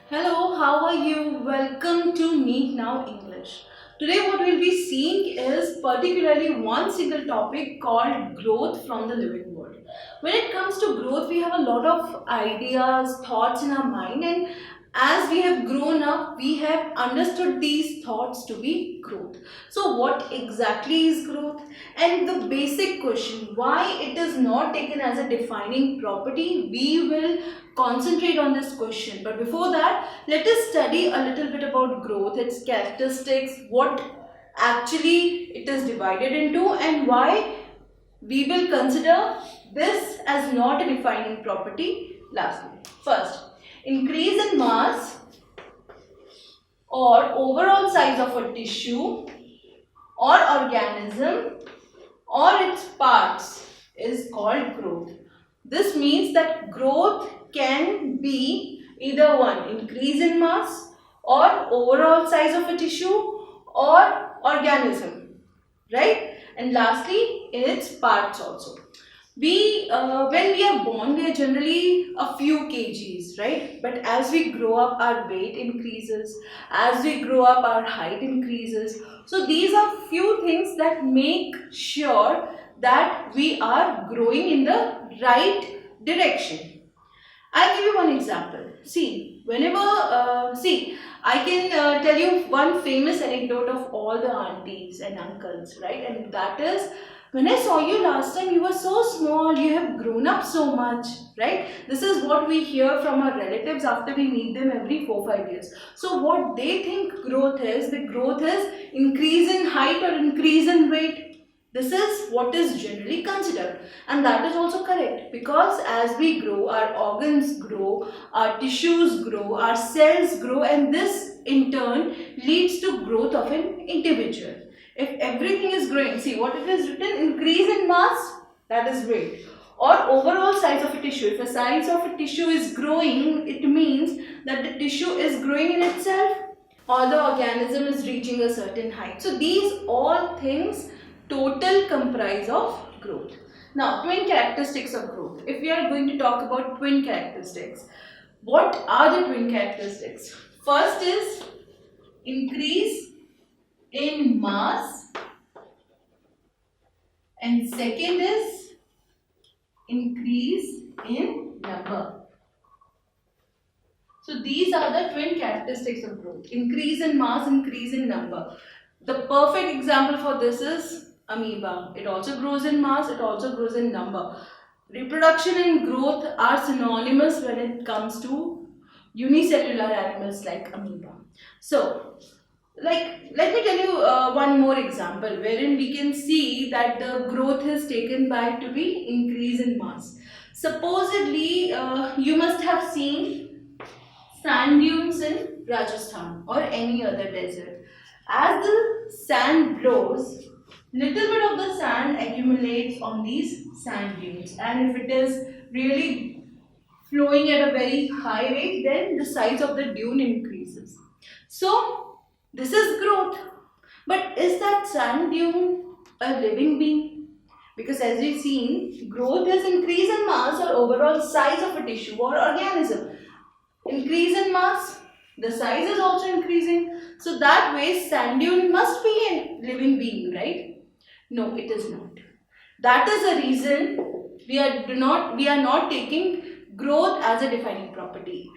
Hello, how are you? Welcome to Meet Now English. Today, what we'll be seeing is particularly one single topic called growth from the living world. When it comes to growth, we have a lot of ideas, thoughts in our mind, and as we have grown up, we have understood these thoughts to be growth. So, what exactly is growth? And the basic question why it is not taken as a defining property, we will concentrate on this question. But before that, let us study a little bit about growth, its characteristics, what actually it is divided into, and why we will consider this as not a defining property lastly. First, increase in mass or overall size of a tissue or organism or its parts is called growth. This means that growth can be either one, increase in mass or overall size of a tissue or organism, right? And lastly, in its parts also. When we are born, we are generally a few kgs, right? But as we grow up, our weight increases. As we grow up, our height increases. So these are few things that make sure that we are growing in the right direction. I'll give you one example. I can tell you one famous anecdote of all the aunties and uncles, right? And that is, when I saw you last time, you were so small, you have grown up so much, right? This is what we hear from our relatives after we meet them every 4-5 years. So, what they think growth is, the growth is increase in height or increase in weight. This is what is generally considered, and that is also correct because as we grow, our organs grow, our tissues grow, our cells grow, and this in turn leads to growth of an individual. If everything is growing, see what it is written, increase in mass, that is weight, or overall size of a tissue. If the size of a tissue is growing, it means that the tissue is growing in itself or the organism is reaching a certain height. So these all things total comprise of growth. Now, twin characteristics of growth. If we are going to talk about twin characteristics, what are the twin characteristics? First is increase in mass, and second is increase in number. So these are the twin characteristics of growth. Increase in mass, increase in number. The perfect example for this is amoeba. It also grows in mass, it also grows in number. Reproduction and growth are synonymous when it comes to unicellular animals like amoeba. So, let me tell you one more example wherein we can see that the growth is taken by to be increase in mass. Supposedly, you must have seen sand dunes in Rajasthan or any other desert. As the sand blows, little bit of the sand accumulates on these sand dunes, and if it is really flowing at a very high rate, then the size of the dune increases. So, this is growth. But is that sand dune a living being? Because as we've seen, growth is increase in mass or overall size of a tissue or organism. Increase in mass, the size is also increasing. So that way sand dune must be a living being, right? No, it is not. That is the reason we are not taking growth as a defining property.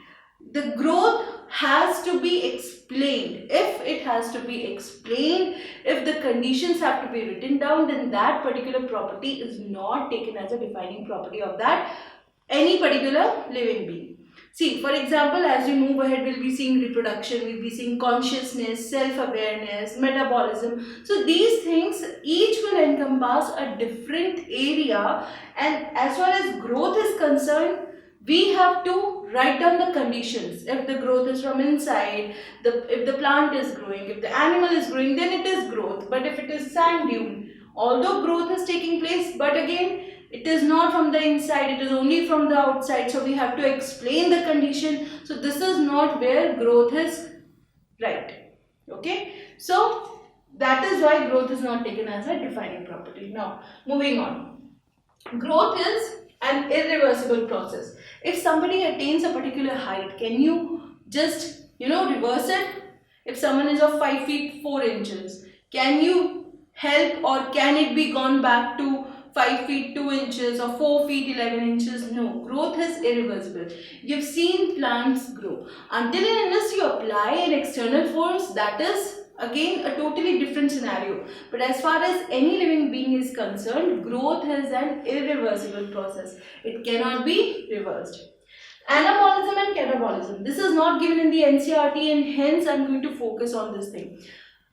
The growth has to be explained. If it has to be explained, if the conditions have to be written down, then that particular property is not taken as a defining property of that any particular living being. See, for example, as we move ahead, we'll be seeing reproduction, we'll be seeing consciousness, self-awareness, metabolism. So these things each will encompass a different area, and as far as growth is concerned, we have to write down the conditions. If the growth is from inside, if the plant is growing, if the animal is growing, then it is growth. But if it is sand dune, although growth is taking place, but again it is not from the inside, it is only from the outside. So we have to explain the condition. So this is not where growth is right. Okay. So that is why growth is not taken as a defining property. Now moving on. Growth is an irreversible process. If somebody attains a particular height, can you just reverse it. If someone is of 5 feet 4 inches, can you help, or can it be gone back to 5 feet 2 inches or 4 feet 11 inches? No, growth is irreversible. You've seen plants grow. Until and unless you apply an external force, that is again a totally different scenario. But as far as any living being is concerned, growth is an irreversible process. It cannot be reversed. Anabolism and catabolism. This is not given in the NCERT, and hence I am going to focus on this thing.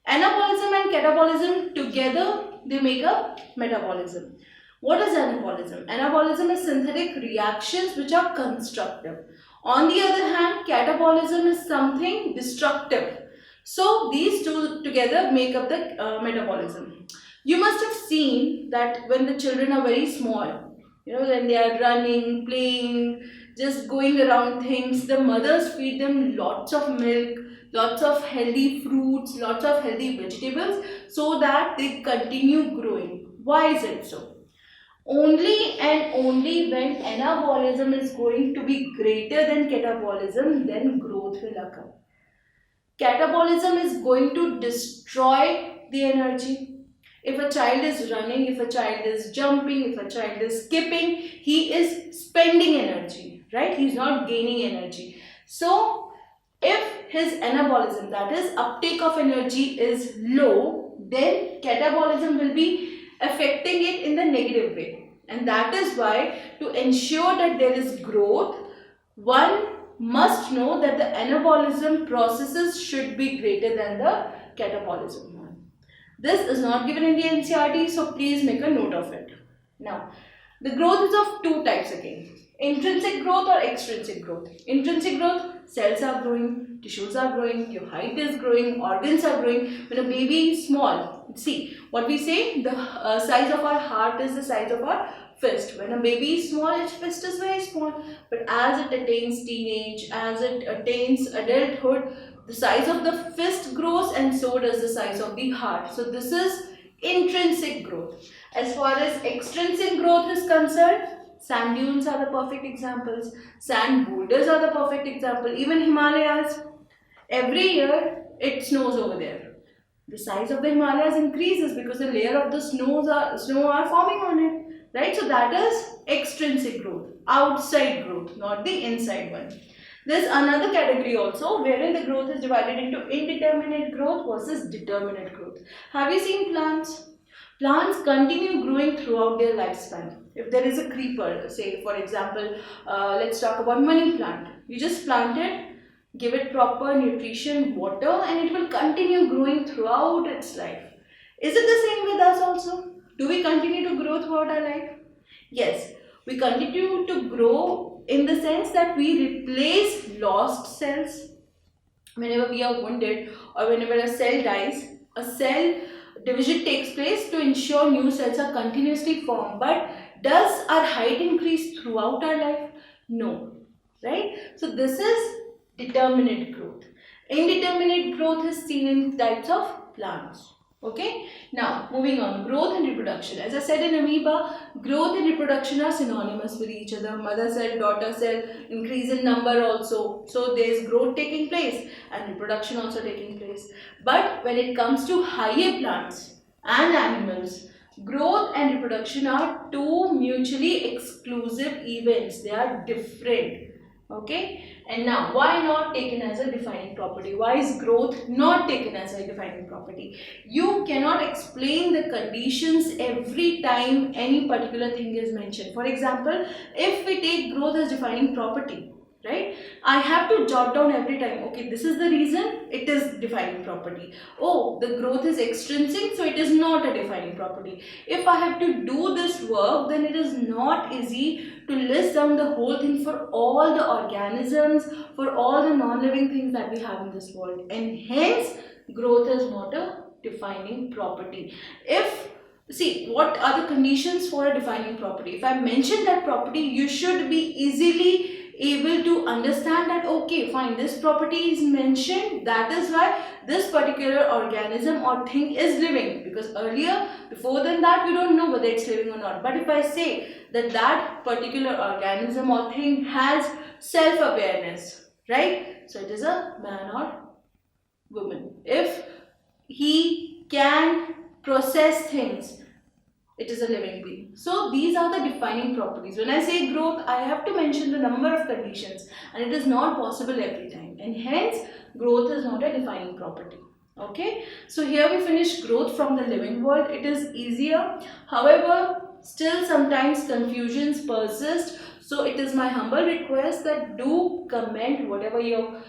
Anabolism and catabolism together, they make up metabolism. What is anabolism? Anabolism is synthetic reactions which are constructive. On the other hand, catabolism is something destructive. So these two together make up the metabolism. You must have seen that when the children are very small, when they are running, playing, just going around things, the mothers feed them lots of milk, lots of healthy fruits, lots of healthy vegetables, so that they continue growing. Why is it so? Only and only when anabolism is going to be greater than catabolism, then growth will occur. Catabolism is going to destroy the energy. If a child is running, if a child is jumping, if a child is skipping, he is spending energy, right? He's not gaining energy. So, if his anabolism, that is uptake of energy, is low, then catabolism will be affecting it in the negative way. And that is why, to ensure that there is growth, one must know that the anabolism processes should be greater than the catabolism one. This is not given in the NCERT, so please make a note of it. Now, the growth is of two types again. Intrinsic growth or extrinsic growth. Intrinsic growth, cells are growing, tissues are growing, your height is growing, organs are growing. When a baby is small, see what we say, the size of our heart is the size of our fist. When a baby is small, its fist is very small. But as it attains teenage, as it attains adulthood, the size of the fist grows, and so does the size of the heart. So this is intrinsic growth. As far as extrinsic growth is concerned, sand dunes are the perfect examples. Sand boulders are the perfect example. Even Himalayas, every year it snows over there. The size of the Himalayas increases because the layer of the snow are forming on it. Right? So that is extrinsic growth, outside growth, not the inside one. There's another category also wherein the growth is divided into indeterminate growth versus determinate growth. Have you seen plants? Plants continue growing throughout their lifespan. If there is a creeper, say for example, let's talk about money plant. You just plant it, give it proper nutrition, water, and it will continue growing throughout its life. Is it the same with us also? Do we continue to grow throughout our life? Yes, we continue to grow in the sense that we replace lost cells. Whenever we are wounded or whenever a cell dies, a cell division takes place to ensure new cells are continuously formed. But does our height increase throughout our life? No, right? So this is determinate growth. Indeterminate growth is seen in types of plants. Okay, now moving on, growth and reproduction. As I said, in amoeba, growth and reproduction are synonymous with each other. Mother cell, daughter cell, increase in number also. So there is growth taking place and reproduction also taking place. But when it comes to higher plants and animals, growth and reproduction are two mutually exclusive events. They are different. Okay, and now why not taken as a defining property? Why is growth not taken as a defining property? You cannot explain the conditions every time any particular thing is mentioned. For example, if we take growth as defining property, right, I have to jot down every time, okay, this is the reason it is defining property. Oh, the growth is extrinsic, so it is not a defining property. If I have to do this work, then it is not easy to list down the whole thing for all the organisms, for all the non-living things that we have in this world, and hence growth is not a defining property. See, what are the conditions for a defining property? If I mention that property, you should be easily able to understand that, okay, fine, this property is mentioned, that is why this particular organism or thing is living, because earlier, before than that, you don't know whether it's living or not. But if I say that that particular organism or thing has self-awareness, right, So it is a man or woman. If he can process things, it is a living being. So these are the defining properties. When I say growth, I have to mention the number of conditions, and it is not possible every time, and hence growth is not a defining property. Okay, so here we finish growth from the living world. It is easier, however still sometimes confusions persist, so it is my humble request that do comment whatever your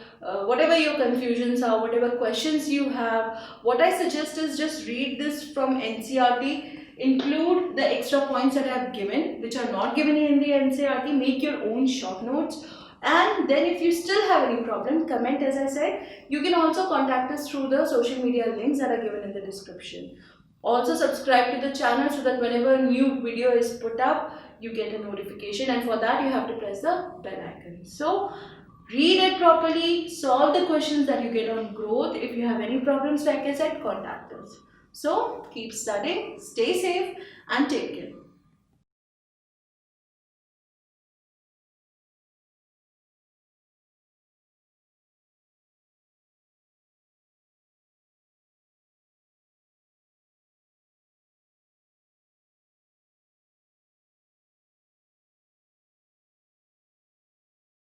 confusions are, whatever questions you have. What I suggest is just read this from NCERT, include the extra points that I have given which are not given in the NCERT, make your own short notes, and then if you still have any problem, comment. As I said, you can also contact us through the social media links that are given in the description. Also subscribe to the channel so that whenever a new video is put up, you get a notification, and for that you have to press the bell icon. So read it properly, solve the questions that you get on growth. If you have any problems, like I said, contact us. So keep studying, stay safe, and take care.